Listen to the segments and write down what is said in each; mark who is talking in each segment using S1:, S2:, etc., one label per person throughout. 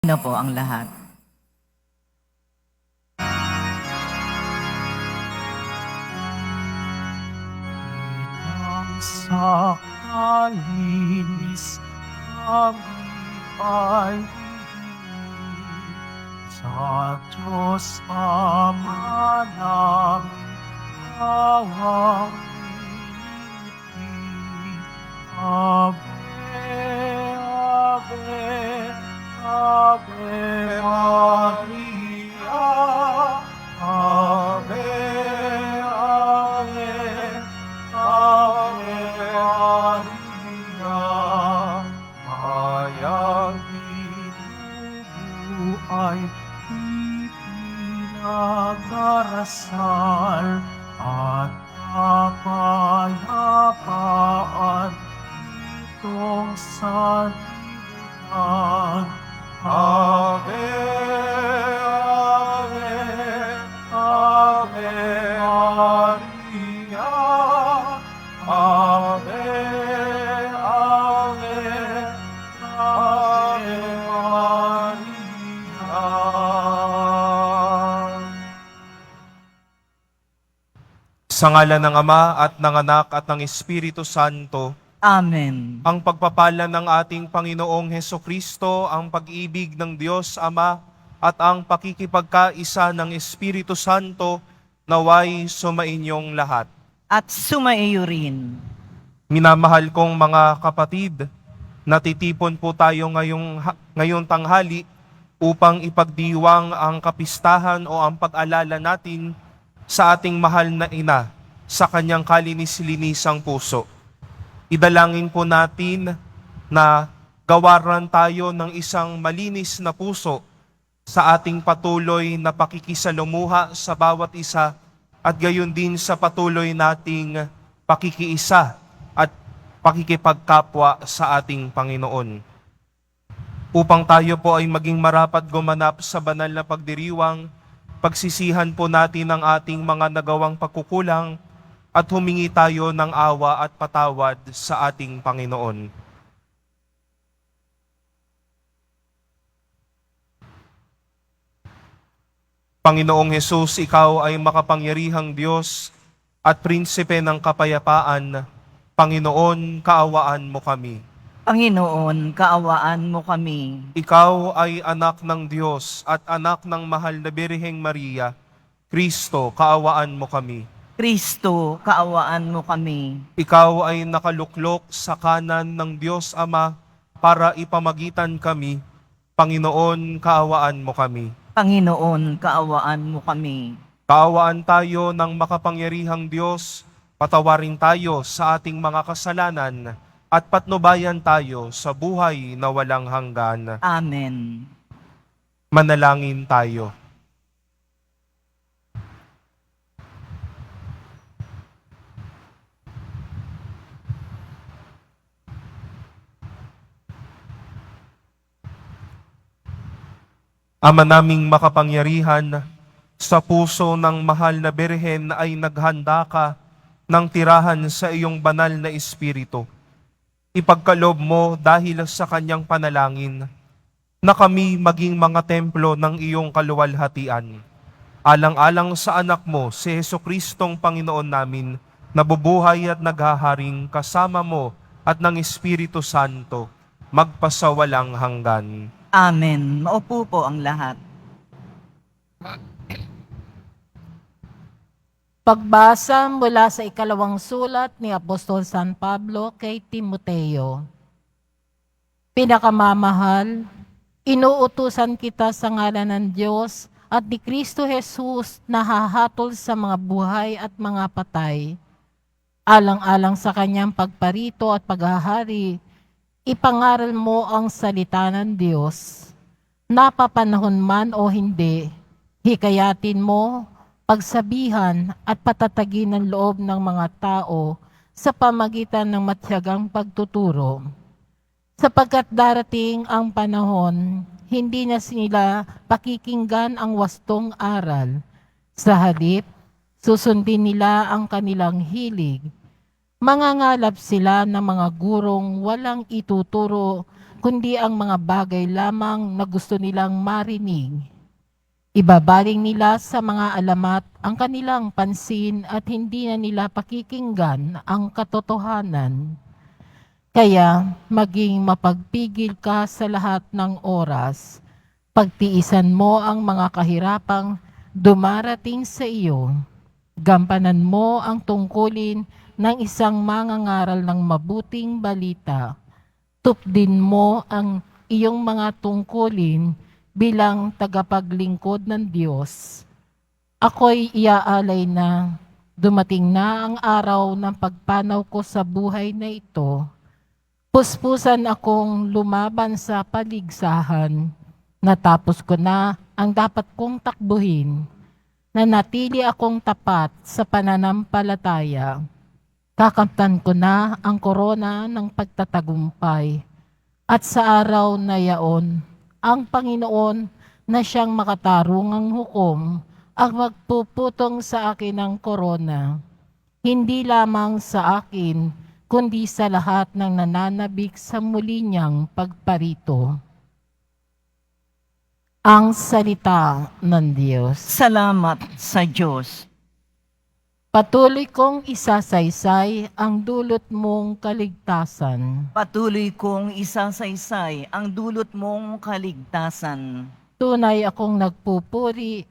S1: Na po ang lahat.
S2: Nang sa kalinis kami ay hihingi sa Diyos Ama namin awang iniliti. Ave, Ave, Ave Maria, Ave, Ave, Ave Maria, mayang inubo ay ipinadarasal at kapayapaan itong sanlibutan. Ave, Ave, Ave Maria, Ave, Ave, Ave Maria. Sa ngalan ng Ama at ng Anak at ng Espiritu Santo,
S1: Amen.
S2: ang pagpapala ng ating Panginoong Hesukristo, ang pag-ibig ng Diyos Ama, at ang pakikipagkaisa ng Espiritu Santo naway sumainyong lahat.
S1: At sumaiyo rin.
S2: Minamahal kong mga kapatid, natitipon po tayo ngayong tanghali upang ipagdiwang ang kapistahan o ang pag-alala natin sa ating mahal na ina sa kanyang kalinis-linisang puso. Idalangin po natin na gawaran tayo ng isang malinis na puso sa ating patuloy na pakikisalumuha sa bawat isa at gayon din sa patuloy nating pakikiisa at pakikipagkapwa sa ating Panginoon. Upang tayo po ay maging marapat gumanap sa banal na pagdiriwang, pagsisihan po natin ang ating mga nagawang pagkukulang at humingi tayo ng awa at patawad sa ating Panginoon. Panginoong Hesus, Ikaw ay makapangyarihang Diyos at prinsipe ng kapayapaan. Panginoon, kaawaan mo kami.
S1: Panginoon, kaawaan mo kami.
S2: Ikaw ay anak ng Diyos at anak ng mahal na Birheng Maria. Kristo, kaawaan mo kami.
S1: Kristo, kaawaan mo kami.
S2: Ikaw ay nakaluklok sa kanan ng Diyos Ama para ipamagitan kami. Panginoon, kaawaan mo kami.
S1: Panginoon, kaawaan mo kami.
S2: Kaawaan tayo ng makapangyarihang Diyos, patawarin tayo sa ating mga kasalanan at patnubayan tayo sa buhay na walang hanggan.
S1: Amen.
S2: Manalangin tayo. Ama naming makapangyarihan, sa puso ng mahal na Birhen ay naghanda ka ng tirahan sa iyong banal na Espiritu. Ipagkaloob mo dahil sa kanyang panalangin na kami maging mga templo ng iyong kaluwalhatian. Alang-alang sa anak mo, si Jesucristong Panginoon namin, nabubuhay at naghaharing kasama mo at ng Espiritu Santo, magpasawalang hanggan.
S1: Amen. Maupo po ang lahat.
S3: Pagbasa mula sa ikalawang sulat ni Apostol San Pablo kay Timoteo. Pinakamamahal, inuutusan kita sa ngalan ng Diyos at ni Kristo Jesus na hahatol sa mga buhay at mga patay. Alang-alang sa kanyang pagparito at paghahari, ipangaral mo ang salita ng Diyos. Napapanahon man o hindi, hikayatin mo, pagsabihan at patatagin ng loob ng mga tao sa pamagitan ng matiyagang pagtuturo. Sapagkat darating ang panahon, hindi na sila pakikinggan ang wastong aral. Sa halip, susundin nila ang kanilang hilig. Mangangalap sila ng mga gurong walang ituturo kundi ang mga bagay lamang na gusto nilang marinig. Ibabaling nila sa mga alamat ang kanilang pansin at hindi na nila pakikinggan ang katotohanan. Kaya maging mapagpigil ka sa lahat ng oras. Pagtiisan mo ang mga kahirapang dumarating sa iyo. Gampanan mo ang tungkulin ng isang mangangaral ng mabuting balita. Tupdin mo ang iyong mga tungkulin bilang tagapaglingkod ng Diyos. Ako'y iaalay na dumating na ang araw ng pagpanaw ko sa buhay na ito. Puspusan akong lumaban sa paligsahan. Natapos ko na ang dapat kong takbuhin. Nanatili akong tapat sa pananampalataya. Kakamtan ko na ang korona ng pagtatagumpay. At sa araw na yaon, ang Panginoon na siyang makatarungang hukom ang magpuputong sa akin ng korona. Hindi lamang sa akin, kundi sa lahat ng nananabik sa muli niyang pagparito. Ang salita ng Diyos.
S1: Salamat sa Diyos.
S3: Patuloy kong isasaysay ang dulot mong kaligtasan.
S1: Patuloy kong isasaysay ang dulot mong kaligtasan.
S3: Tunay akong nagpupuri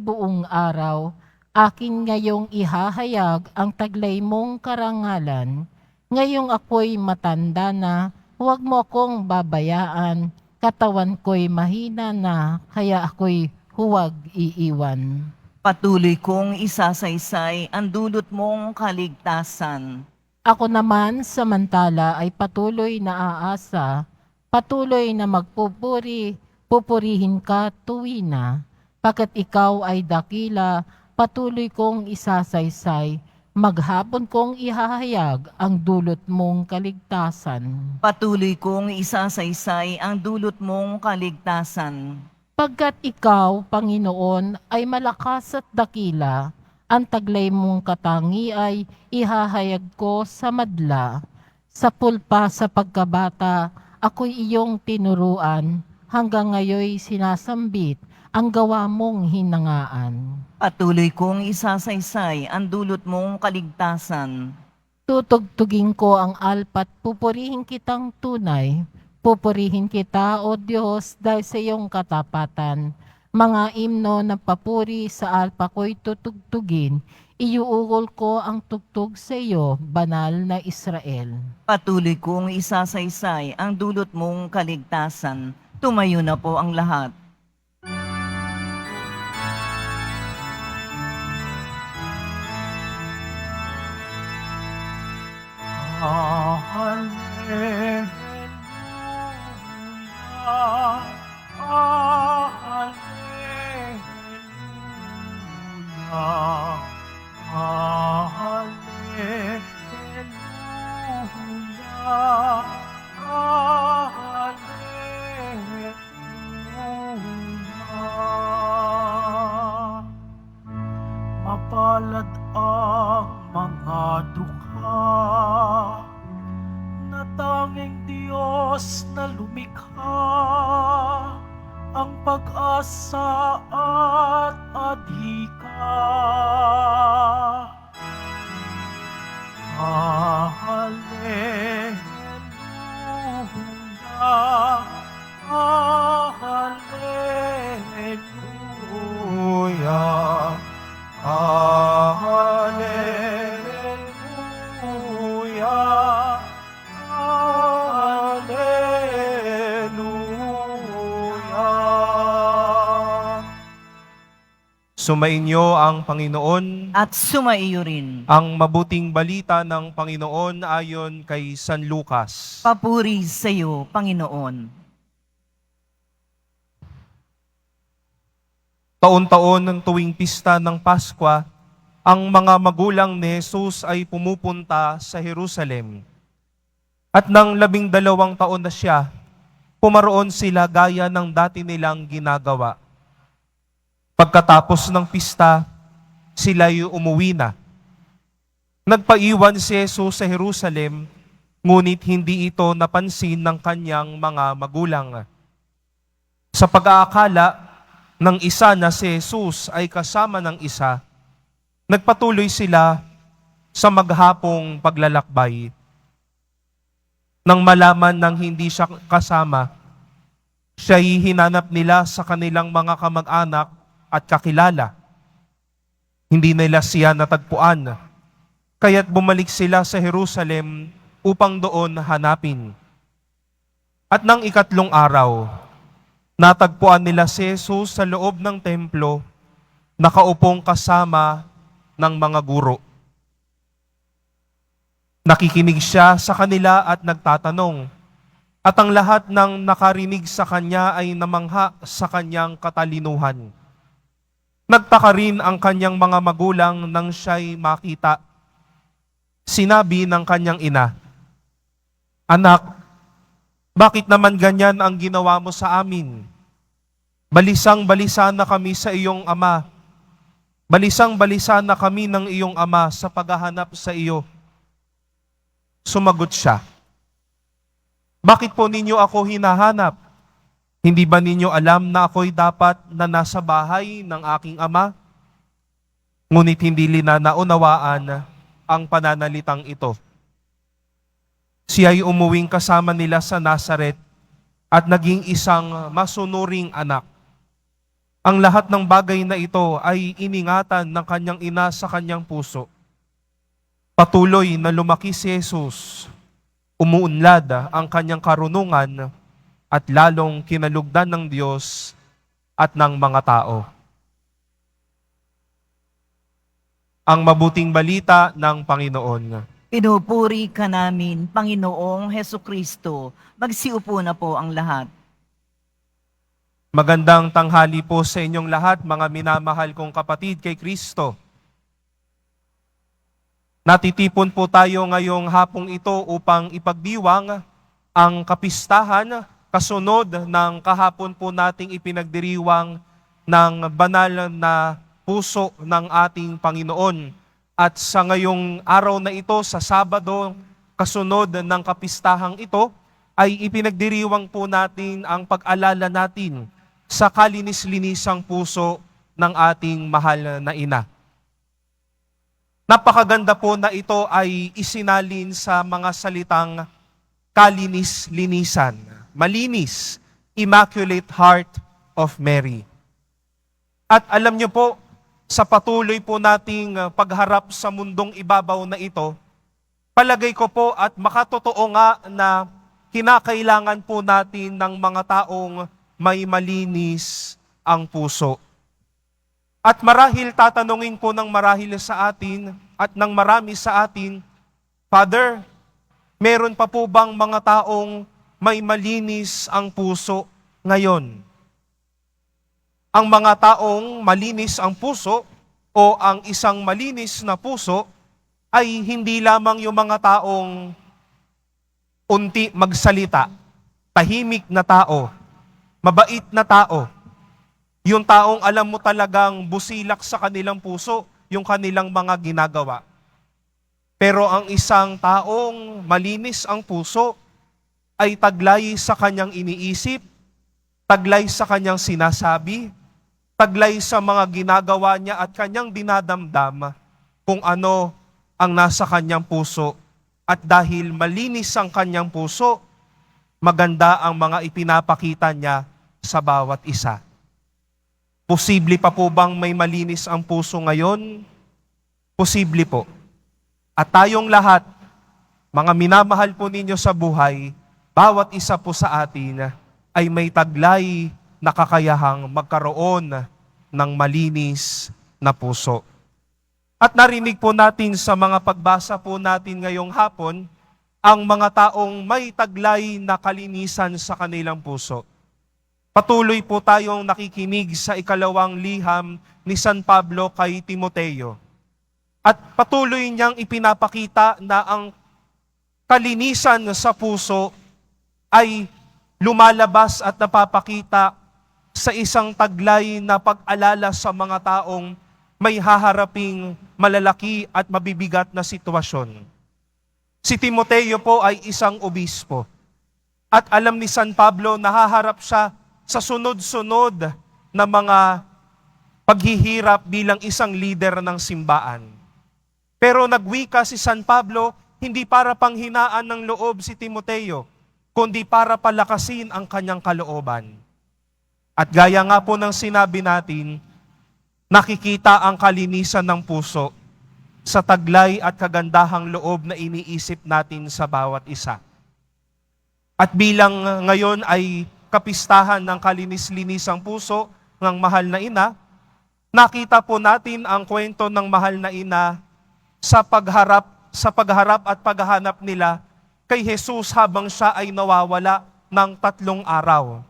S3: buong araw. Akin ngayong ihahayag ang taglay mong karangalan. Ngayong ako'y matanda na, huwag mo akong babayaan. Katawan ko'y mahina na, kaya ako'y huwag iiwan.
S1: Patuloy kong isasaysay ang dulot mong kaligtasan.
S3: Ako naman samantala ay patuloy na aasa, patuloy na pupurihin ka tuwina. Pagkat ikaw ay dakila, patuloy kong isasaysay, maghapon kong ihahayag ang dulot mong kaligtasan.
S1: Patuloy kong isasaysay ang dulot mong kaligtasan.
S3: Pagkat ikaw, Panginoon, ay malakas at dakila, ang taglay mong katangi ay ihahayag ko sa madla. Sa pulpa sa pagkabata, ako'y iyong tinuruan, hanggang ngayoy sinasambit ang gawa mong hinangaan.
S1: Patuloy kong isasaysay ang dulot mong kaligtasan.
S3: Tutugtugin ko ang alpat, pupurihin kitang tunay. Pupurihin kita, O Diyos, dahil sa iyong katapatan. Mga imno ng papuri sa alpa ko'y tutugtugin. Iuugol ko ang tugtog sa iyo, banal na Israel.
S1: Patuloy kong isasaysay ang dulot mong kaligtasan. Tumayo na po ang lahat.
S4: Mapalad ang mga dukha na tanging Diyos na lumikha, ang pag-asa at adhika. Hallelujah, hallelujah, hallelujah, hallelujah.
S2: Sumainyo ang Panginoon.
S1: At sumaiyo rin.
S2: Ang mabuting balita ng Panginoon ayon kay San Lucas.
S1: Papuri sa iyo, Panginoon.
S2: Taon-taon ng tuwing pista ng Paskwa, ang mga magulang ni Jesus ay pumupunta sa Jerusalem. At nang 12 taon na siya, pumaroon sila gaya ng dati nilang ginagawa. Pagkatapos ng pista, sila'y umuwi na. Nagpaiwan si Jesus sa Jerusalem ngunit hindi ito napansin ng kanyang mga magulang. Sa pag-aakala ng isa na si Jesus ay kasama ng isa, nagpatuloy sila sa maghapong paglalakbay. Nang malaman ng hindi siya kasama, siya'y hinanap nila sa kanilang mga kamag-anak at kakilala. Hindi nila siya natagpuan, kaya't bumalik sila sa Jerusalem upang doon hanapin. At nang ikatlong araw, natagpuan nila si Jesus sa loob ng templo, nakaupong kasama ng mga guro. Nakikinig siya sa kanila at nagtatanong, at ang lahat ng nakarinig sa kanya ay namangha sa kanyang katalinuhan. Nagtaka rin ang kanyang mga magulang nang siya'y makita. Sinabi ng kanyang ina, "Anak, bakit naman ganyan ang ginawa mo sa amin? Balisang-balisa na kami sa iyong ama. Balisang-balisa na kami ng iyong ama sa paghahanap sa iyo." Sumagot siya, "Bakit po ninyo ako hinahanap? Hindi ba ninyo alam na ako'y dapat na nasa bahay ng aking ama?" Ngunit hindi nila naunawaan ang pananalitang ito. Siya'y umuwing kasama nila sa Nazaret at naging isang masunuring anak. Ang lahat ng bagay na ito ay iningatan ng kanyang ina sa kanyang puso. Patuloy na lumaki si Jesus, umuunlad ang kanyang karunungan at lalong kinalugdan ng Diyos at ng mga tao. Ang mabuting balita ng Panginoon.
S1: Pinupuri ka namin, Panginoong Hesukristo. Magsiupo na po ang lahat.
S2: Magandang tanghali po sa inyong lahat, mga minamahal kong kapatid kay Kristo. Natitipon po tayo ngayong hapong ito upang ipagdiwang ang kapistahan kasunod ng kahapon po nating ipinagdiriwang ng banal na puso ng ating Panginoon. At sa ngayong araw na ito, sa Sabado, kasunod ng kapistahang ito, ay ipinagdiriwang po natin ang pag-alala natin sa kalinis-linisang puso ng ating mahal na ina. Napakaganda po na ito ay isinalin sa mga salitang kalinis-linisan, malinis, Immaculate Heart of Mary. At alam niyo po, sa patuloy po nating pagharap sa mundong ibabaw na ito, palagay ko po at makatotoo nga na kinakailangan po natin ng mga taong may malinis ang puso. At marahil tatanungin po ng marahil sa atin at ng marami sa atin, "Father, meron pa po bang mga taong may malinis ang puso ngayon?" Ang mga taong malinis ang puso o ang isang malinis na puso ay hindi lamang yung mga taong unti magsalita, tahimik na tao, mabait na tao, yung taong alam mo talagang busilak sa kanilang puso yung kanilang mga ginagawa. Pero ang isang taong malinis ang puso ay taglay sa kanyang iniisip, taglay sa kanyang sinasabi, taglay sa mga ginagawa niya at kanyang dinadamdam kung ano ang nasa kanyang puso. At dahil malinis ang kanyang puso, maganda ang mga ipinapakita niya sa bawat isa. Posible pa po bang may malinis ang puso ngayon? Posible po. At tayong lahat, mga minamahal po ninyo sa buhay, bawat isa po sa atin ay may taglay na kakayahang magkaroon ng malinis na puso. At narinig po natin sa mga pagbasa po natin ngayong hapon, ang mga taong may taglay na kalinisan sa kanilang puso. Patuloy po tayong nakikinig sa ikalawang liham ni San Pablo kay Timoteo. At patuloy niyang ipinapakita na ang kalinisan sa puso ay lumalabas at napapakita sa isang taglay na pag-alala sa mga taong may haharaping malalaki at mabibigat na sitwasyon. Si Timoteo po ay isang obispo. At alam ni San Pablo, nahaharap siya sa sunod-sunod na mga paghihirap bilang isang leader ng simbahan. Pero nagwika si San Pablo, hindi para panghinaan ng loob si Timoteo, kundi para palakasin ang kanyang kalooban. At gaya nga po ng sinabi natin, nakikita ang kalinisan ng puso sa taglay at kagandahang loob na iniisip natin sa bawat isa. At bilang ngayon ay kapistahan ng kalinis-linisang puso ng mahal na ina, nakita po natin ang kwento ng mahal na ina sa pagharap at paghahanap nila kay Jesus habang siya ay nawawala ng 3 araw.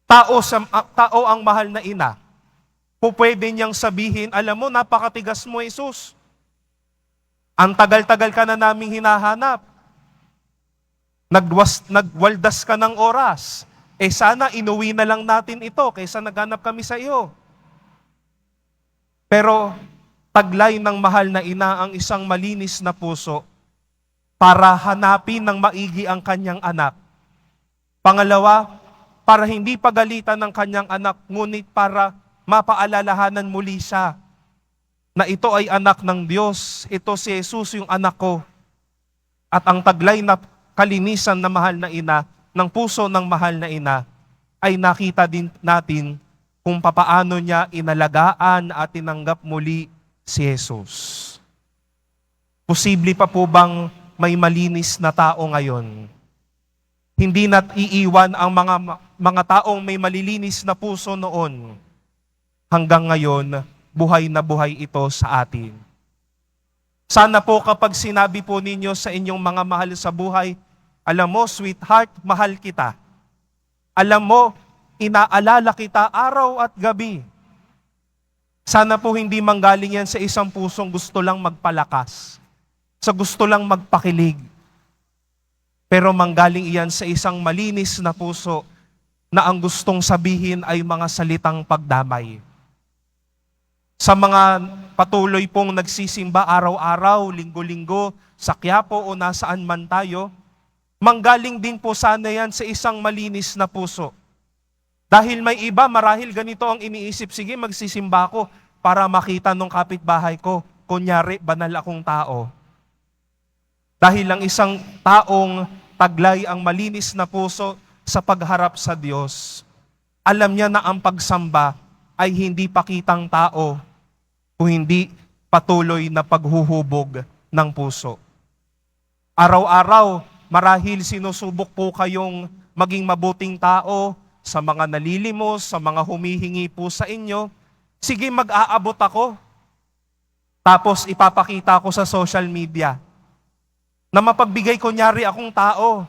S2: Tao ang mahal na ina. Pwede niyang sabihin, alam mo, napakatigas mo, Jesus. Ang tagal-tagal ka na naming hinahanap. Nagwaldas ka ng oras. Sana inuwi na lang natin ito kaysa naghanap kami sa iyo. Pero taglay ng mahal na ina ang isang malinis na puso para hanapin ng maigi ang kanyang anak. Pangalawa, para hindi pagalitan ng kanyang anak, ngunit para mapaalalahanan muli siya na ito ay anak ng Diyos, ito si Jesus yung anak ko. At ang taglay na kalinisan na mahal na ina, ng puso ng mahal na ina, ay nakita din natin kung papaano niya inalagaan at tinanggap muli si Jesus. Posible pa po bang may malinis na tao ngayon? Hindi na't iiwan ang mga taong may malilinis na puso noon. Hanggang ngayon, buhay na buhay ito sa atin. Sana po kapag sinabi po ninyo sa inyong mga mahal sa buhay, alam mo, sweetheart, mahal kita. Alam mo, inaalala kita araw at gabi. Sana po hindi manggaling yan sa isang pusong gusto lang magpalakas, sa gusto lang magpakilig. Pero manggaling iyan sa isang malinis na puso na ang gustong sabihin ay mga salitang pagdamay. Sa mga patuloy pong nagsisimba araw-araw, linggo-linggo, sa Quiapo o nasaan man tayo, manggaling din po sana yan sa isang malinis na puso. Dahil may iba, marahil ganito ang iniisip, sige magsisimba ako para makita ng kapitbahay ko, kunyari banal akong tao. Dahil lang isang taong taglay ang malinis na puso sa pagharap sa Diyos, alam niya na ang pagsamba ay hindi pakitang tao o hindi patuloy na paghuhubog ng puso. Araw-araw, marahil sinusubok po kayong maging mabuting tao sa mga nalilimos, sa mga humihingi po sa inyo. Sige, mag-aabot ako. Tapos ipapakita ko sa social media na mapagbigay kunyari akong tao.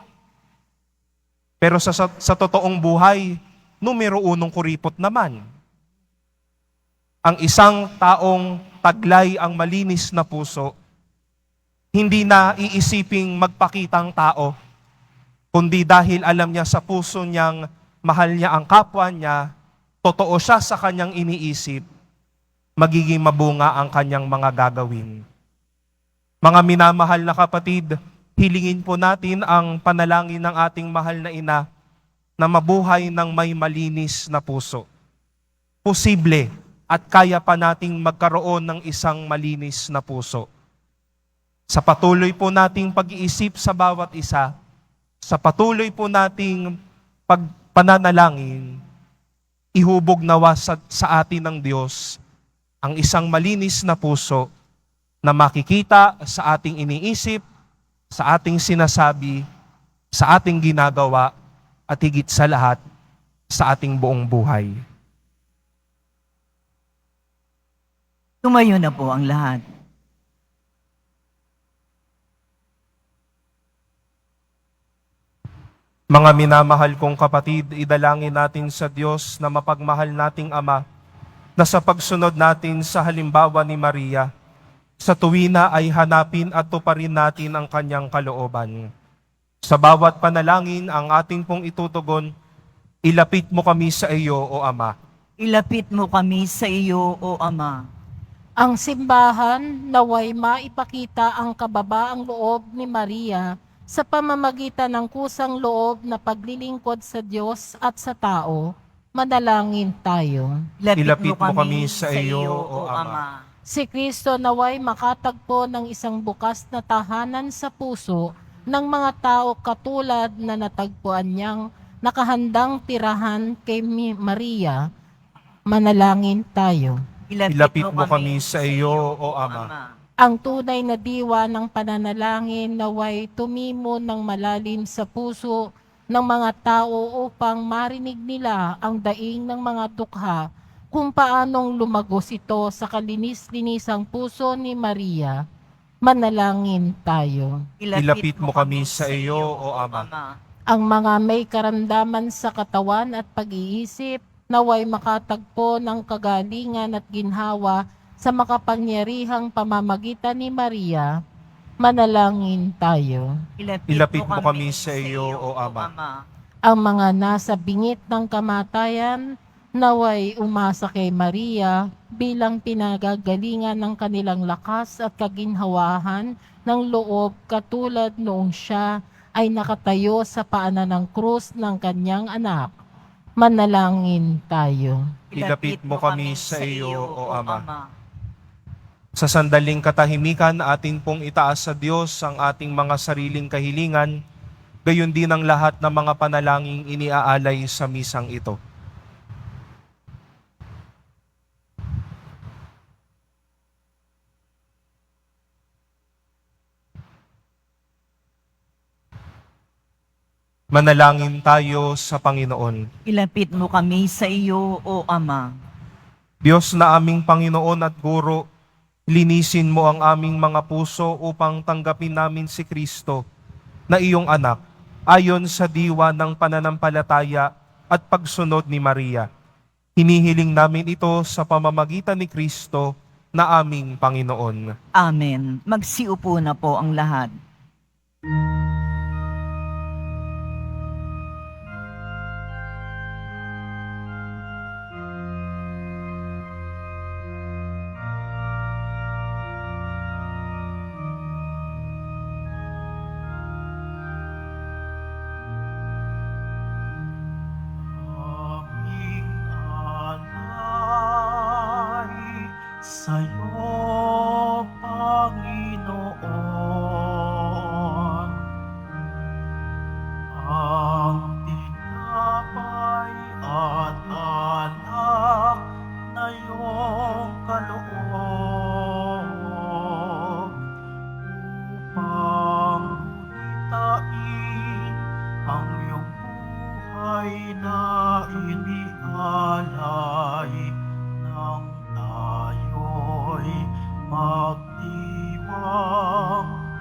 S2: Pero sa totoong buhay, numero 1 kuripot naman. Ang isang taong taglay ang malinis na puso, hindi na iisiping magpakitang tao, kundi dahil alam niya sa puso niyang mahal niya ang kapwa niya, totoo siya sa kanyang iniisip, magiging mabunga ang kanyang mga gagawin. Mga minamahal na kapatid, hilingin po natin ang panalangin ng ating mahal na ina na mabuhay ng may malinis na puso. Posible at kaya pa nating magkaroon ng isang malinis na puso. Sa patuloy po nating pag-iisip sa bawat isa, sa patuloy po nating pananalangin, ihubog nawa sa atin ng Diyos ang isang malinis na puso na makikita sa ating iniisip, sa ating sinasabi, sa ating ginagawa, at higit sa lahat, sa ating buong buhay.
S1: Tumayo na po ang lahat.
S2: Mga minamahal kong kapatid, idalangin natin sa Diyos na mapagmahal nating Ama, na sa pagsunod natin sa halimbawa ni Maria, sa tuwina ay hanapin at tuparin natin ang kanyang kalooban. Sa bawat panalangin ang ating pong itutugon, ilapit mo kami sa iyo, O Ama.
S1: Ilapit mo kami sa iyo, O Ama.
S3: Ang simbahan naway maipakita ang kababaang loob ni Maria sa pamamagitan ng kusang loob na paglilingkod sa Diyos at sa tao. Manalangin tayo.
S2: Ilapit mo kami sa iyo, O Ama.
S3: Si Kristo naway makatagpo ng isang bukas na tahanan sa puso ng mga tao katulad na natagpuan niyang nakahandang tirahan kay Maria. Manalangin tayo.
S2: Ilapit mo kami sa iyo, O Ama.
S3: Ang tunay na diwa ng pananalangin naway tumimo ng malalim sa puso ng mga tao upang marinig nila ang daing ng mga dukha kung paanong lumagos ito sa kalinis-linisang puso ni Maria. Manalangin tayo.
S2: Ilapit mo kami sa iyo, O Ama.
S3: Ang mga may karamdaman sa katawan at pag-iisip naway makatagpo ng kagalingan at ginhawa sa makapangyarihang pamamagitan ni Maria. Manalangin tayo.
S2: Ilapit mo kami sa iyo, O Ama.
S3: Ang mga nasa bingit ng kamatayan naway umasa kay Maria bilang pinagagalingan ng kanilang lakas at kaginhawahan ng loob katulad noong siya ay nakatayo sa paanan ng krus ng kanyang anak. Manalangin tayo.
S2: Ilapit mo kami sa iyo, O Ama. Sa sandaling katahimikan, atin pong itaas sa Diyos ang ating mga sariling kahilingan, gayon din ang lahat ng mga panalangin iniaalay sa misang ito. Manalangin tayo sa Panginoon.
S1: Ilapit mo kami sa iyo, O Ama.
S2: Diyos na aming Panginoon at Guro, linisin mo ang aming mga puso upang tanggapin namin si Kristo na iyong anak, ayon sa diwa ng pananampalataya at pagsunod ni Maria. Hinihiling namin ito sa pamamagitan ni Kristo na aming Panginoon.
S1: Amen. Magsiupo na po ang lahat.
S4: Aming alay sa'yo, Panginoon. Ang tinapay at alak na iyong kaloob upang munitain ang iyong buhay na inialay nang tayo'y magdiwang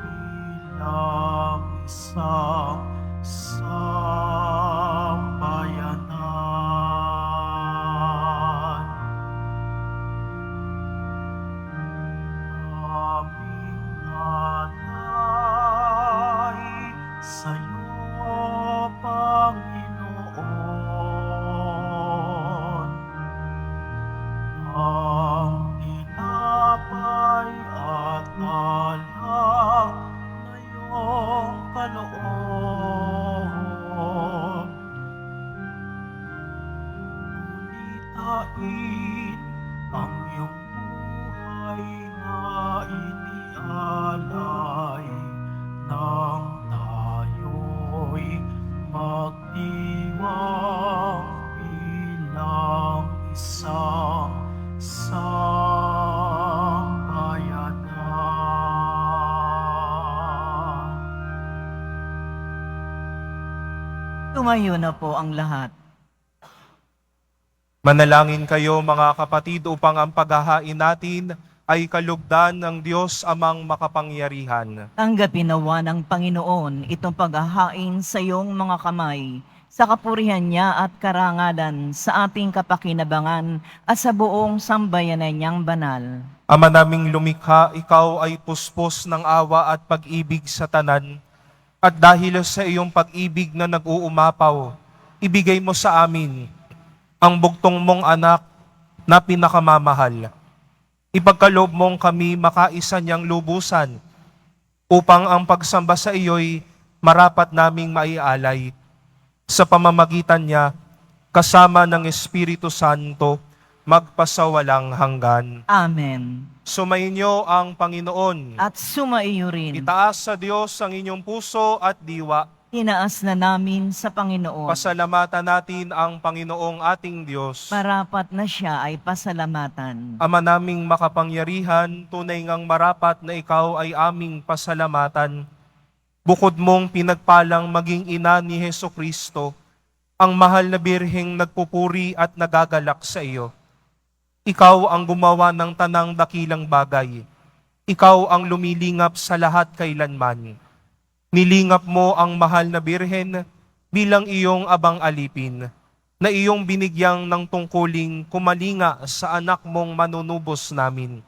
S4: bilang isang sambayanan. Aming alay sa'yo, Panginoon. Ang tinapay at alak na iyong kaloob. Unitain ang iyong buhay na inialay nang tayo'y magdiwang bilang isang sambayanan.
S1: Tumayo na po ang lahat.
S2: Manalangin kayo mga kapatid upang ang paghahain natin ay kalugdan ng Diyos amang makapangyarihan.
S1: Tanggapin nawa ng Panginoon itong paghahain sa iyong mga kamay, sa kapurihan niya at karangalan, sa ating kapakinabangan at sa buong sambayanan niyang banal.
S2: Ama naming lumikha, ikaw ay puspos ng awa at pag-ibig sa tanan. At dahil sa iyong pag-ibig na nag-uumapaw, ibigay mo sa amin ang bugtong mong anak na pinakamamahal. ipagkaloob mong kami makaisa niyang lubusan, upang ang pagsamba sa iyo'y marapat naming maialay. Sa pamamagitan niya, kasama ng Espiritu Santo, magpasawalang hanggan.
S1: Amen.
S2: Sumainyo ang Panginoon.
S1: At sumaiyo rin.
S2: Itaas sa Diyos ang inyong puso at diwa.
S1: Tinaas na namin sa Panginoon.
S2: Pasalamatan natin ang Panginoong ating Diyos.
S1: Marapat na siya ay pasalamatan.
S2: Ama naming makapangyarihan, tunay ngang marapat na ikaw ay aming pasalamatan. Bukod mong pinagpalang maging ina ni Hesukristo, ang mahal na birheng nagpupuri at nagagalak sa iyo. Ikaw ang gumawa ng tanang dakilang bagay. Ikaw ang lumilingap sa lahat kailanman. Nilingap mo ang mahal na birhen bilang iyong abang alipin, na iyong binigyang ng tungkuling kumalinga sa anak mong manunubos namin.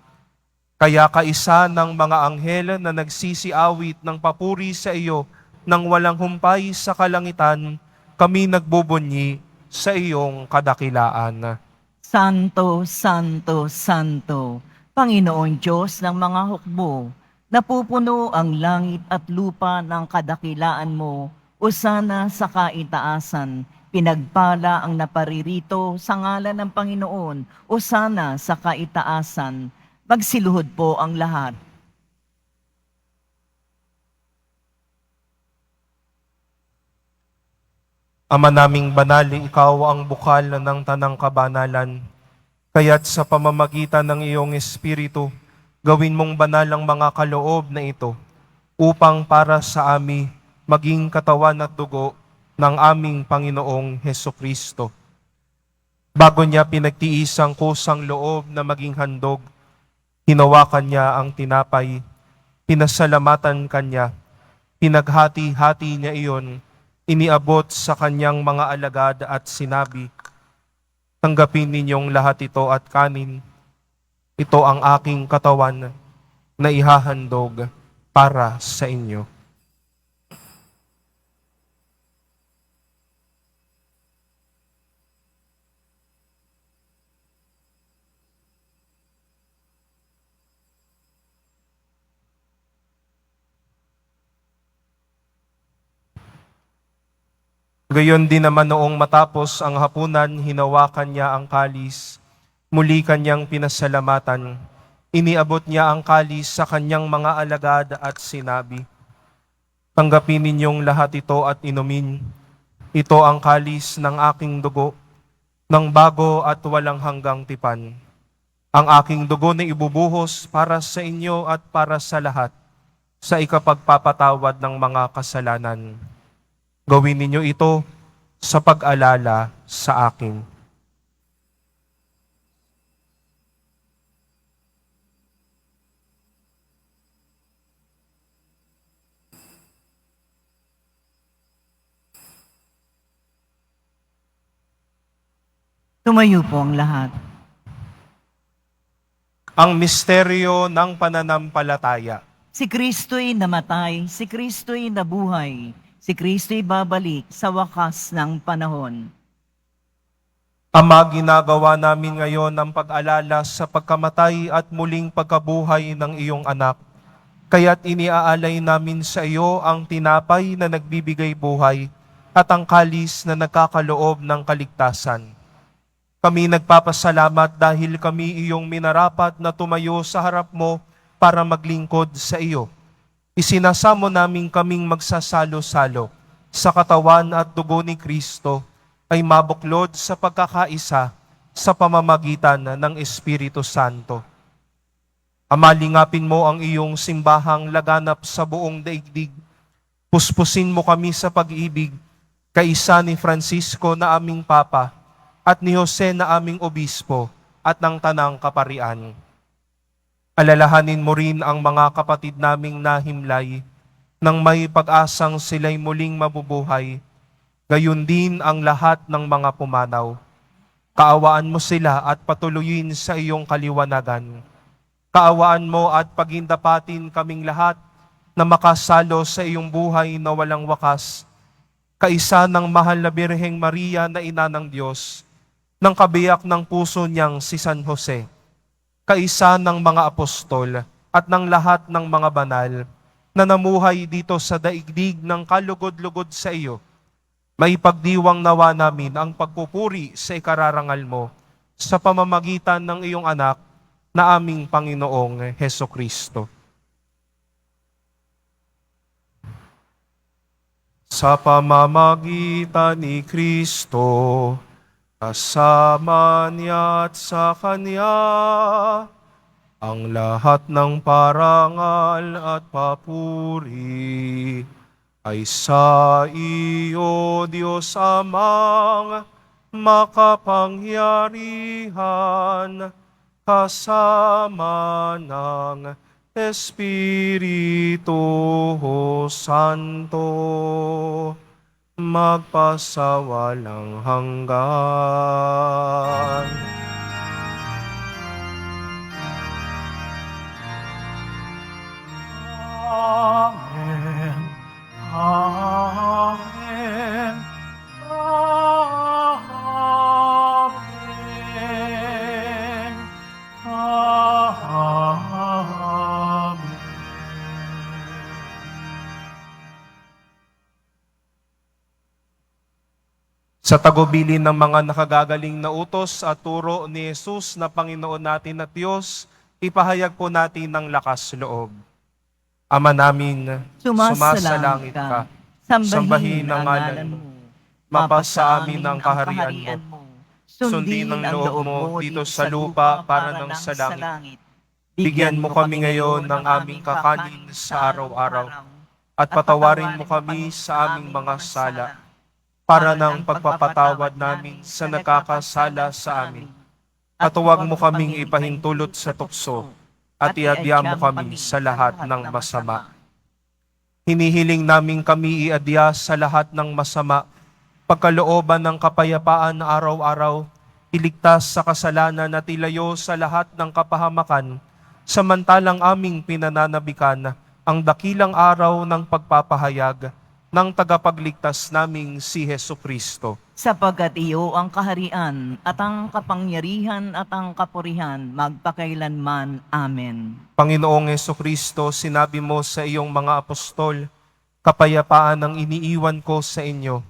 S2: Kaya kaisa ng mga anghel na nagsisiawit ng papuri sa iyo nang walang humpay sa kalangitan, kami nagbubunyi sa iyong kadakilaan.
S1: Santo, Santo, Santo, Panginoon Diyos ng mga hukbo, napupuno ang langit at lupa ng kadakilaan mo, usana sa kaitaasan, pinagpala ang naparirito sa ngalan ng Panginoon, usana sa kaitaasan, magsiluhod po ang lahat.
S2: Ama naming banal, ikaw ang bukal ng tanang kabanalan. Kaya't sa pamamagitan ng iyong Espiritu, gawin mong banal ang mga kaloob na ito, upang para sa amin maging katawan at dugo ng aming Panginoong Hesukristo. Bago niya pinagtiis ang kusang loob na maging handog, hinawakan niya ang tinapay, pinasalamatan kanya, pinaghati-hati niya iyon, iniabot sa kanyang mga alagad at sinabi, "Tanggapin ninyong lahat ito at kanin. Ito ang aking katawan na ihahandog para sa inyo." Gayon din naman noong matapos ang hapunan, hinawakan niya ang kalis, muli kanyang pinasalamatan. Iniabot niya ang kalis sa kanyang mga alagad at sinabi, "Tanggapin ninyong lahat ito at inumin. Ito ang kalis ng aking dugo, ng bago at walang hanggang tipan. Ang aking dugo na ibubuhos para sa inyo at para sa lahat, sa ikapagpapatawad ng mga kasalanan. Gawin ninyo ito sa pag-alala sa akin."
S1: Tumayo po ang lahat.
S2: Ang misteryo ng pananampalataya.
S1: Si Kristo'y namatay, si Kristo'y nabuhay, si Kristo'y babalik sa wakas ng panahon.
S2: Ama, ginagawa namin ngayon ang pag-alala sa pagkamatay at muling pagkabuhay ng iyong anak. Kaya't iniaalay namin sa iyo ang tinapay na nagbibigay buhay at ang kalis na nagkakaloob ng kaligtasan. Kami nagpapasalamat dahil kami iyong minarapat na tumayo sa harap mo para maglingkod sa iyo. Isinasamo namin kaming magsasalo-salo sa katawan at dugo ni Kristo ay mabuklod sa pagkakaisa sa pamamagitan ng Espiritu Santo. Ama, lingapin mo ang iyong simbahang laganap sa buong daigdig. Puspusin mo kami sa pag-ibig, kaisa ni Francisco na aming Papa at ni Jose na aming Obispo at ng Tanang Kaparian. Alalahanin mo rin ang mga kapatid naming nahimlay nang may pag-asang sila'y muling mabubuhay, gayon din ang lahat ng mga pumanaw. Kaawaan mo sila at patuloyin sa iyong kaliwanagan. Kaawaan mo at pagindapatin kaming lahat na makasalo sa iyong buhay na walang wakas, kaisa ng mahal na Birheng Maria na Ina ng Diyos, ng kabiyak ng puso niyang si San Jose, kaisa ng mga apostol at ng lahat ng mga banal na namuhay dito sa daigdig ng kalugod-lugod sa iyo, maipagdiwang nawa namin ang pagpupuri sa ikararangal mo sa pamamagitan ng iyong anak na aming Panginoong Hesukristo. Sa pamamagitan ni Kristo, kasama niya at sa Kanya, ang lahat ng parangal at papuri ay sa iyo, Diyos Amang makapangyarihan, kasama ng Espiritu Santo, magpasawalang hanggan.
S4: Amen. Amen. Amen. Amen.
S2: Sa tagubilin ng mga nakagagaling na utos at turo ni Jesus na Panginoon natin at Diyos, ipahayag po natin ng lakas loob. Ama namin, sumasalangit ka.
S1: Sambahin ang ngalan mo.
S2: Mapasa amin ang kaharian mo. Sundin ang loob mo dito sa lupa para ng sa langit. Bigyan mo kami ngayon ng aming kakanin sa araw-araw. At patawarin mo kami sa aming mga sala para ng pagpapatawad namin sa nakakasala sa amin. At huwag mo kaming ipahintulot sa tukso at iadya mo kami sa lahat ng masama. Hinihiling namin kami iadya sa lahat ng masama, pagkalooban ng kapayapaan araw-araw, iligtas sa kasalanan at ilayo sa lahat ng kapahamakan, samantalang aming pinananabikan ang dakilang araw ng pagpapahayag ng tagapagligtas naming si Hesukristo.
S1: Sapagkat iyo ang kaharian at ang kapangyarihan at ang kapurihan magpakailanman. Amen.
S2: Panginoong Hesukristo, sinabi mo sa iyong mga apostol, kapayapaan ang iniiwan ko sa inyo,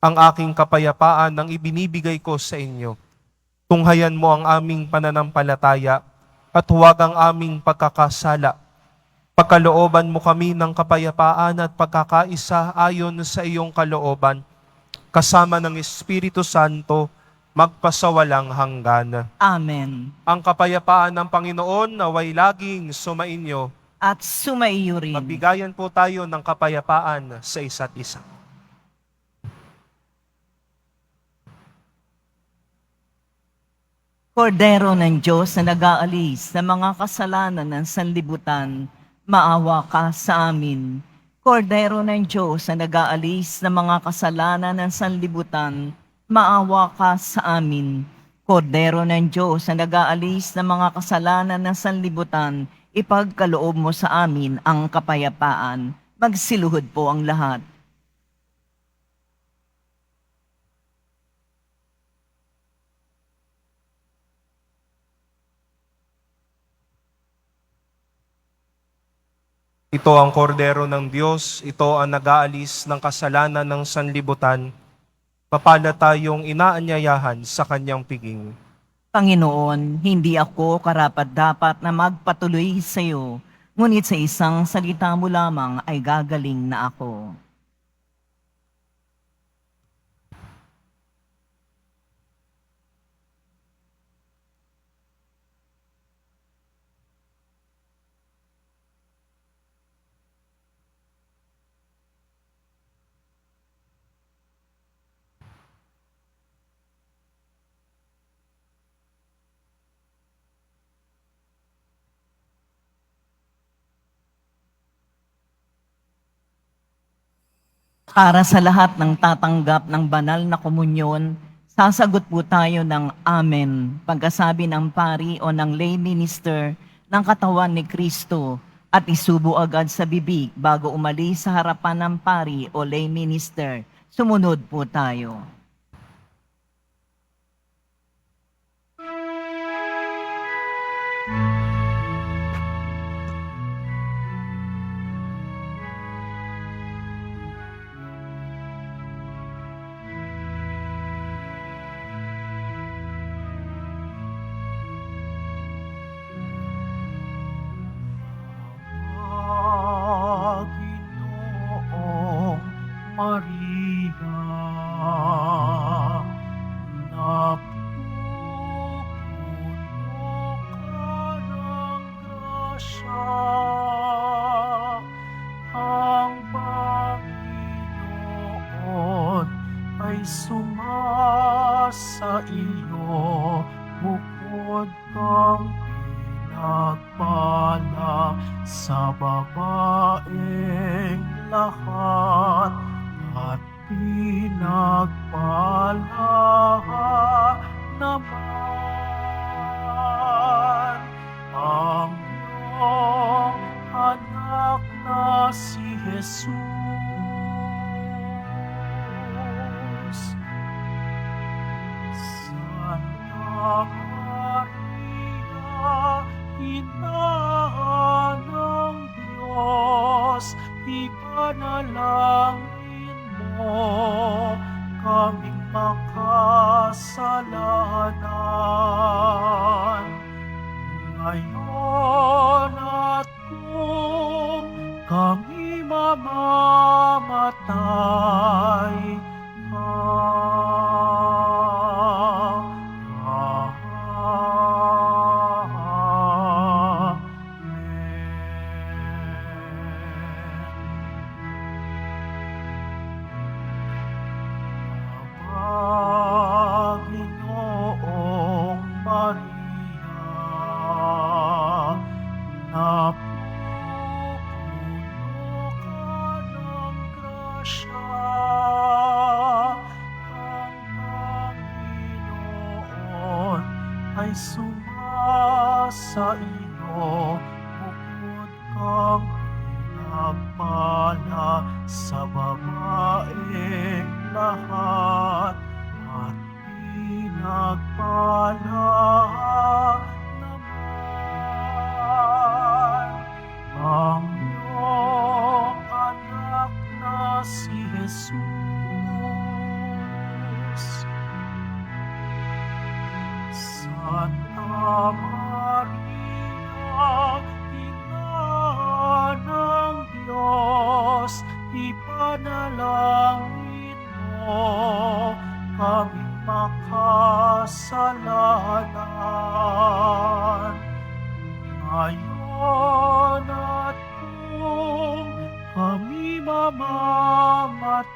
S2: ang aking kapayapaan ang ibinibigay ko sa inyo. Tunghayan mo ang aming pananampalataya at huwag ang aming pagkakasala. Pagkalooban mo kami ng kapayapaan at pagkakaisa ayon sa iyong kalooban, kasama ng Espiritu Santo, magpasawalang hanggan.
S1: Amen.
S2: Ang kapayapaan ng Panginoon naway laging sumainyo.
S1: At sumaiyo rin.
S2: Magbigayan po tayo ng kapayapaan sa isa't isa.
S1: Kordero ng Diyos na nag-aalis sa mga kasalanan ng sanlibutan, maawa ka sa amin. Kordero ng Diyos na nag-aalis ng mga kasalanan ng sanlibutan, maawa ka sa amin. Kordero ng Diyos na nag-aalis ng mga kasalanan ng sanlibutan, ipagkaloob mo sa amin ang kapayapaan. Magsiluhod po ang lahat.
S2: Ito ang kordero ng Diyos, ito ang nag-aalis ng kasalanan ng sanlibutan. Mapalad tayong inaanyayahan sa kanyang piging.
S1: Panginoon, hindi ako karapat-dapat na magpatuloy sa iyo, ngunit sa isang salita mo lamang ay gagaling na ako. Para sa lahat ng tatanggap ng banal na komunyon, sasagot po tayo ng Amen pagkasabi ng pari o ng lay minister ng katawan ni Kristo at isubo agad sa bibig bago umalis sa harapan ng pari o lay minister. Sumunod po tayo.
S4: sumasa iyo, bukod kang pinagpala sa babaeng lahat, at pinagpala naman ang iyong anak na si Jesus. Santa Maria, Ina ng Diyos, ipanalangin mo kaming makasalanan, ngayon at kung kami mamamatay. Panginoong Maria, napupuno ka ng grasya, ang Panginoon ay sumasa iyo, bukod kang pinagpala sa babaeng lahat, at pinagpala naman ang iyong anak na si Jesus. Santa Maria, Ina ng Diyos, ipanalangin mo kaming makasalanan, ngayon at kung kami mamamatay.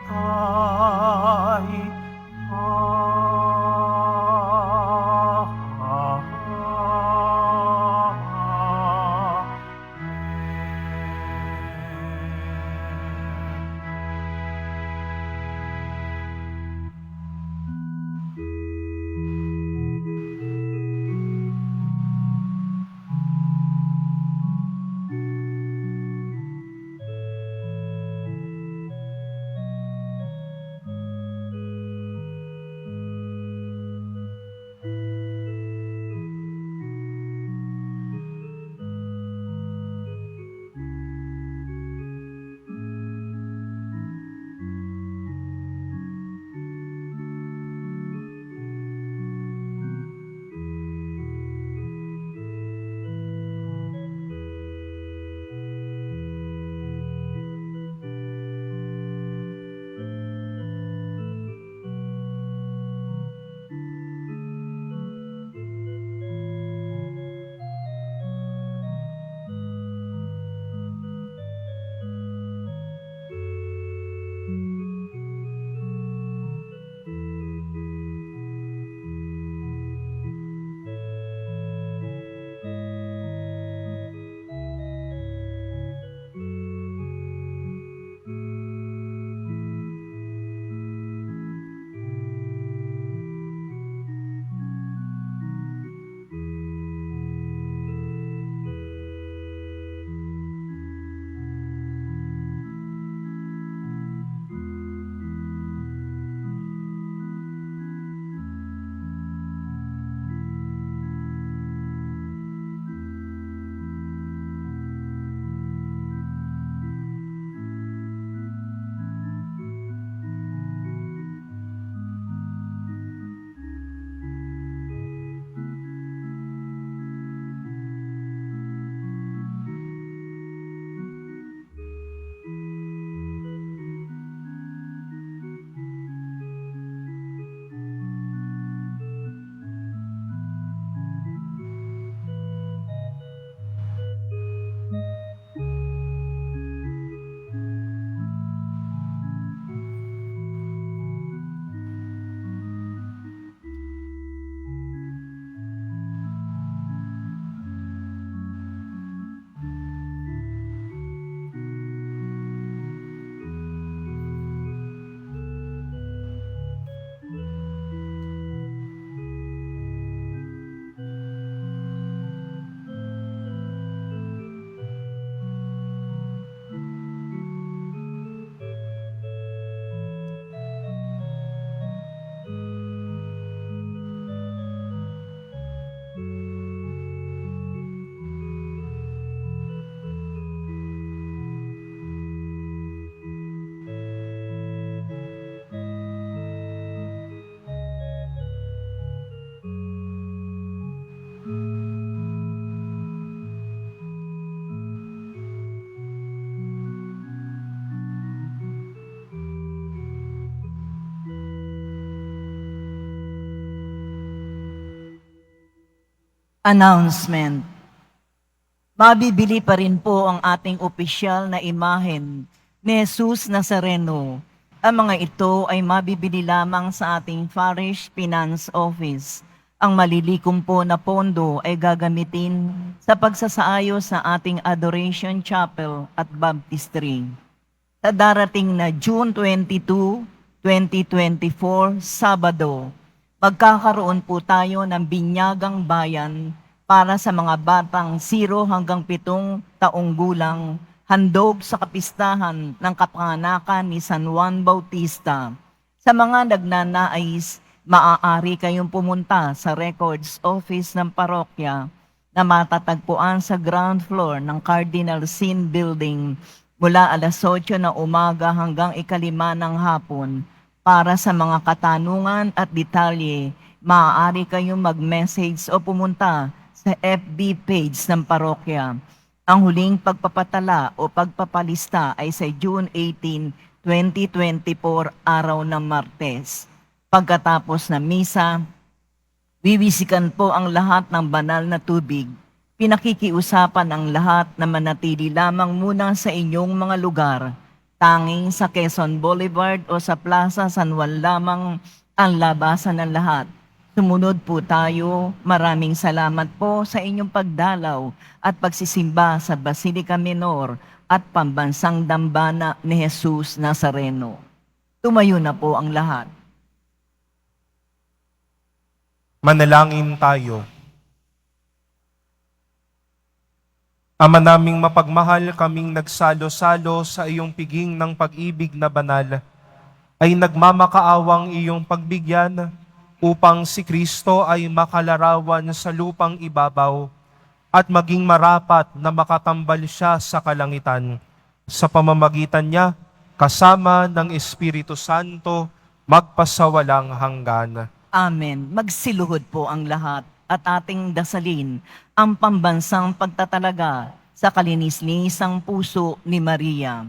S1: Announcement. Mabibili pa rin po ang ating opisyal na imahen ni Jesus Nazareno. Ang mga ito ay mabibili lamang sa ating Parish Finance Office. Ang malilikom po na pondo ay gagamitin sa pagsasaayos sa ating Adoration Chapel at Baptistry. Sa darating na June 22, 2024, Sabado, magkakaroon po tayo ng binyagang bayan para sa mga batang 0 hanggang 7 taong gulang, handog sa kapistahan ng kapanganakan ni San Juan Bautista. Sa mga nagnanais, maaari kayong pumunta sa Records Office ng parokya na matatagpuan sa ground floor ng Cardinal Sin Building mula alas 8 ng umaga hanggang 5:00 ng hapon. Para sa mga katanungan at detalye, maaari kayong mag-message o pumunta sa FB page ng parokya. Ang huling pagpapatala o pagpapalista ay sa June 18, 2024, araw ng Martes. Pagkatapos ng misa, wiwisikan po ang lahat ng banal na tubig. Pinakikiusapan ang lahat na manatili lamang muna sa inyong mga lugar. Tanging sa Quezon Boulevard o sa Plaza San Juan lamang ang labasan ng lahat. Sumunod po tayo. Maraming salamat po sa inyong pagdalaw at pagsisimba sa Basilica Minor at Pambansang Dambana ni Jesus Nazareno. Tumayo na po ang lahat.
S2: Manalangin tayo. Ama naming mapagmahal, kaming nagsalo-salo sa iyong piging ng pag-ibig na banal, ay nagmamakaawang iyong pagbigyan upang si Kristo ay makalarawan sa lupang ibabaw at maging marapat na makatambal siya sa kalangitan. Sa pamamagitan niya, kasama ng Espiritu Santo, magpasawalang hanggan.
S1: Amen. Magsiluhod po ang lahat at ating dasalin ang pambansang pagtatalaga sa kalinis-linisang puso ni Maria.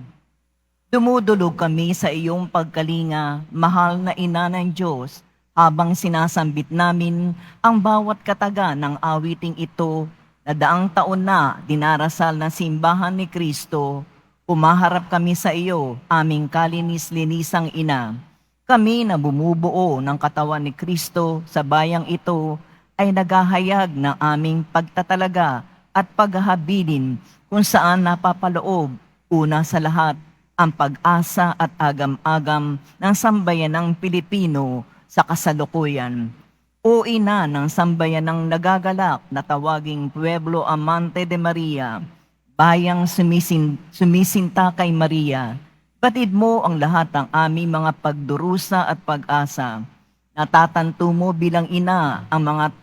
S1: Dumudulog kami sa iyong pagkalinga, mahal na ina ng Diyos, habang sinasambit namin ang bawat kataga ng awiting ito na daang taon na dinarasal ng simbahan ni Kristo. Umaharap kami sa iyo, aming kalinis-linisang ina. Kami na bumubuo ng katawan ni Kristo sa bayang ito ay naghahayag ng aming pagtatalaga at paghahabilin kung saan napapaloob una sa lahat ang pag-asa at agam-agam ng sambayanang Pilipino sa kasalukuyan. O ina ng sambayanang nagagalak na tawaging Pueblo Amante de Maria, bayang sumisinta kay Maria, batid mo ang lahat ng aming mga pagdurusa at pag-asa. Natatanto mo bilang ina ang mga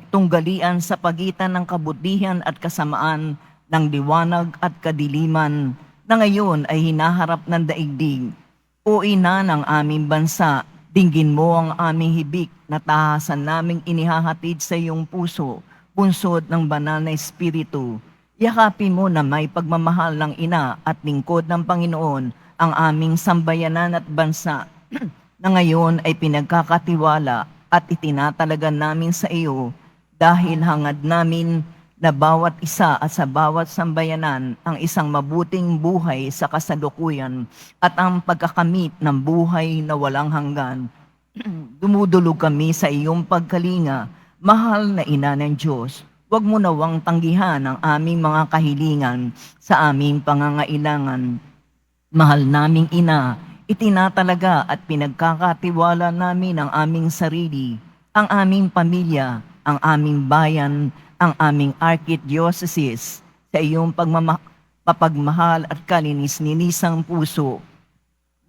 S1: tunggalian sa pagitan ng kabutihan at kasamaan, ng liwanag at kadiliman na ngayon ay hinaharap ng daigdig. O ina ng aming bansa, dinggin mo ang aming hibik na tahasan naming inihahatid sa iyong puso, bunsod ng banal na Espiritu. Yakapin mo na may pagmamahal ng ina at lingkod ng Panginoon ang aming sambayanan at bansa na ngayon ay pinagkakatiwala at itinatalaga namin sa iyo dahil hangad namin na bawat isa at sa bawat sambayanan ang isang mabuting buhay sa kasalukuyan at ang pagkakamit ng buhay na walang hanggan. Dumudulog kami sa iyong pagkalinga, mahal na ina ng Diyos. Huwag mo nawang tanggihan ang aming mga kahilingan sa aming pangangailangan. Mahal naming ina, itinatalaga at pinagkakatiwala namin ang aming sarili, ang aming pamilya, ang aming bayan, ang aming archdiocese sa iyong papagmahal at kalinis-linisang puso.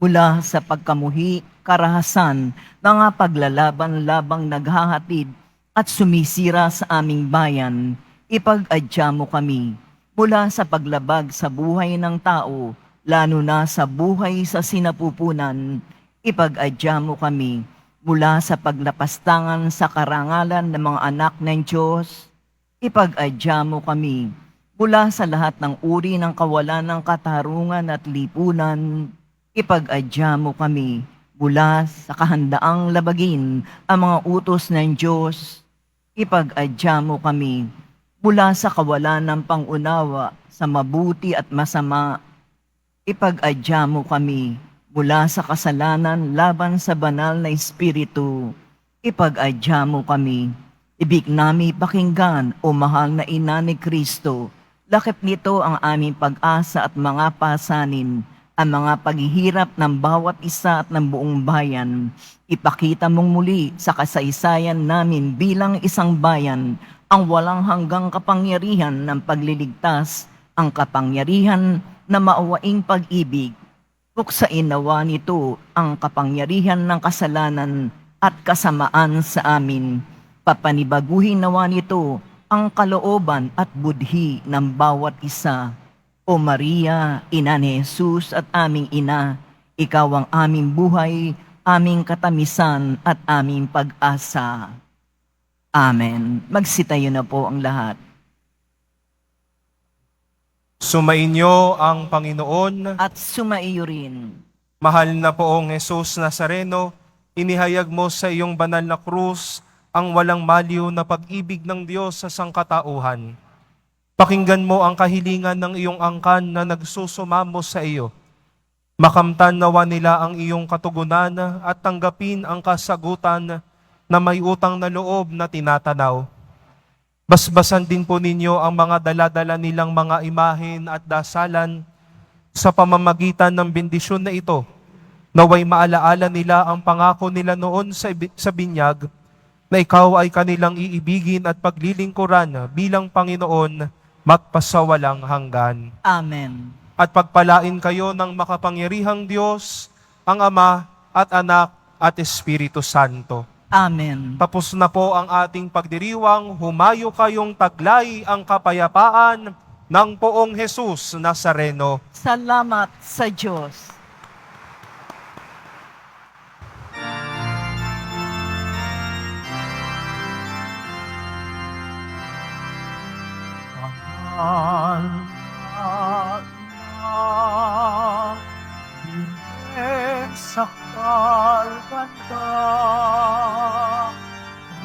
S1: Mula sa pagkamuhi, karahasan, mga paglalaban-labang naghahatid at sumisira sa aming bayan, ipag-adya mo kami. Mula sa paglabag sa buhay ng tao, lalo na sa buhay sa sinapupunan, ipag-adya mo kami. Mula sa paglapastangan sa karangalan ng mga anak ng Diyos, ipag-adya mo kami. Mula sa lahat ng uri ng kawalan ng katarungan at lipunan, ipag-adya mo kami. Mula sa kahandaang labagin ang mga utos ng Diyos, ipag-adya mo kami mula sa kawalan ng pangunawa sa mabuti at masama. Ipag-adya mo kami mula sa kasalanan laban sa banal na Espiritu. Ipag-adya mo kami. Ibig nami pakinggan, o mahal na ina ni Kristo. Lakip nito ang aming pag-asa at mga pasanin, ang mga paghihirap ng bawat isa at ng buong bayan. Ipakita mong muli sa kasaysayan namin bilang isang bayan ang walang hanggang kapangyarihan ng pagliligtas, ang kapangyarihan na maawaing pag-ibig. Buksain nawa nito ang kapangyarihan ng kasalanan at kasamaan sa amin. Papanibaguhin nawa nito ang kalooban at budhi ng bawat isa. O Maria, ina ni Jesus at aming ina, ikaw ang aming buhay, aming katamisan at aming pag-asa. Amen. Magsitayo na po ang lahat.
S2: Sumainyo ang Panginoon.
S1: At sumaiyo rin.
S2: Mahal na poong Jesus Nazareno, inihayag mo sa iyong banal na krus ang walang maliw na pag-ibig ng Diyos sa sangkatauhan. Pakinggan mo ang kahilingan ng iyong angkan na nagsusumamo sa iyo. Makamtan nawa nila ang iyong katugunan at tanggapin ang kasagutan na may utang na loob na tinatanaw. Basbasan din po ninyo ang mga daladala nilang mga imahen at dasalan sa pamamagitan ng bendisyon na ito, naway maalaala nila ang pangako nila noon sa binyag na ikaw ay kanilang iibigin at paglilingkuran bilang Panginoon magpasawalang hanggan.
S1: Amen.
S2: At pagpalain kayo ng makapangyarihang Diyos, ang Ama at Anak at Espiritu Santo.
S1: Amen.
S2: Tapos na po ang ating pagdiriwang, humayo kayong taglay ang kapayapaan ng poong Jesus Nazareno.
S1: Salamat sa Diyos.
S4: Mahal na ina, Birhen sa Kalbanda,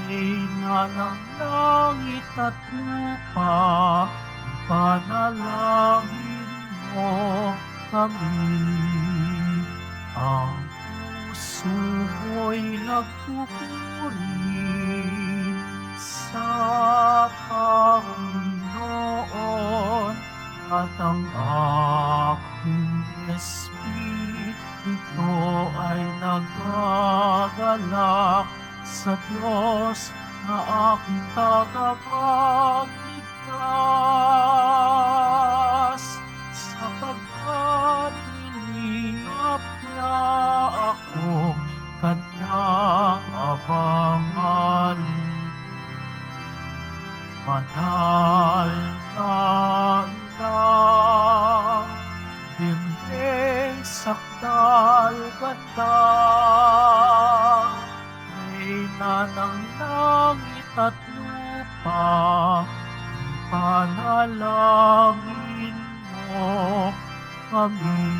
S4: Reyna ng langit at lupa, ipanalangin mo kami. Ang puso mo'y nagpupuri sa Panginoon, at ang aking espiritu ay nagagalak sa Diyos na aking tagapagligtas, sapagkat nilingap niya ako, kanyang abangan. Mahal na ina, Birhen sakdal ganda, Reyna ng langit at lupa, ipanalangin mo kami.